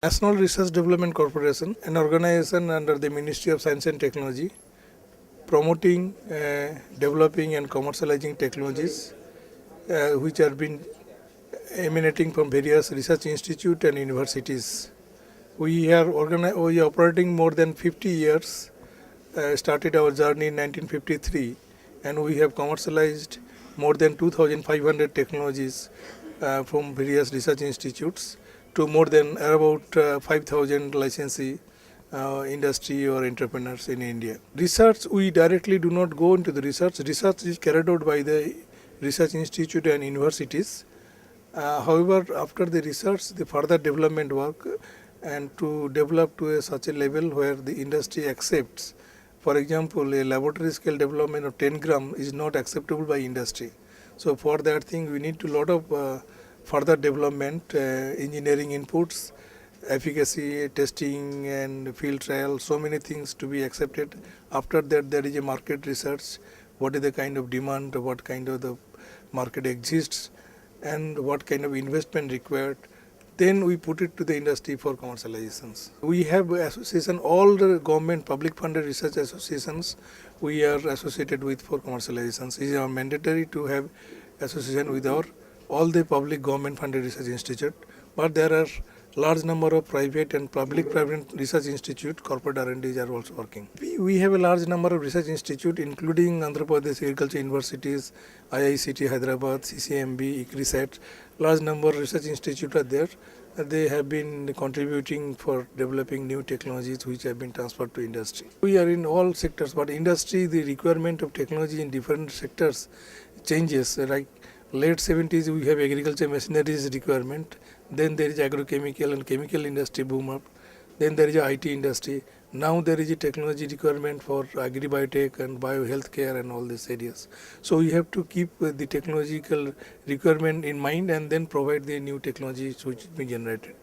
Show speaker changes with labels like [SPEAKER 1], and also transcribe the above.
[SPEAKER 1] National Research Development Corporation, an organization under the Ministry of Science and Technology, promoting, developing and commercializing technologies which are been emanating from various research institutes and universities. We are operating more than 50 years, started our journey in 1953, and we have commercialized more than 2,500 technologies from various research institutes to more than about 5,000 licensee industry or entrepreneurs in India. Research, we directly do not go into the research. Research is carried out by the research institute and universities. However, after the research, the further development work and to develop to such a level where the industry accepts. For example, a laboratory scale development of 10 gram is not acceptable by industry. So for that thing, we need a lot of further development, engineering inputs, efficacy testing and field trial, so many things to be accepted. After that, there is a market research, what is the kind of demand, what kind of the market exists, and what kind of investment required. Then we put it to the industry for commercializations. We have association, all the government public funded research associations we are associated with for commercializations. It is mandatory to have association with all the public government funded research institute, but there are large number of private and public-private research institute, corporate R&Ds are also working. We have a large number of research institute, including Andhra Pradesh Agriculture Universities, IICT Hyderabad, CCMB, ICRISAT. Large number of research institutes are there. They have been contributing for developing new technologies which have been transferred to industry. We are in all sectors, but industry, the requirement of technology in different sectors changes. Like late 70s, we have agriculture machineries requirement. Then there is agrochemical and chemical industry boom up. Then there is a IT industry. Now there is a technology requirement for agri-biotech and bio-healthcare and all these areas. So we have to keep the technological requirement in mind and then provide the new technologies which be generated.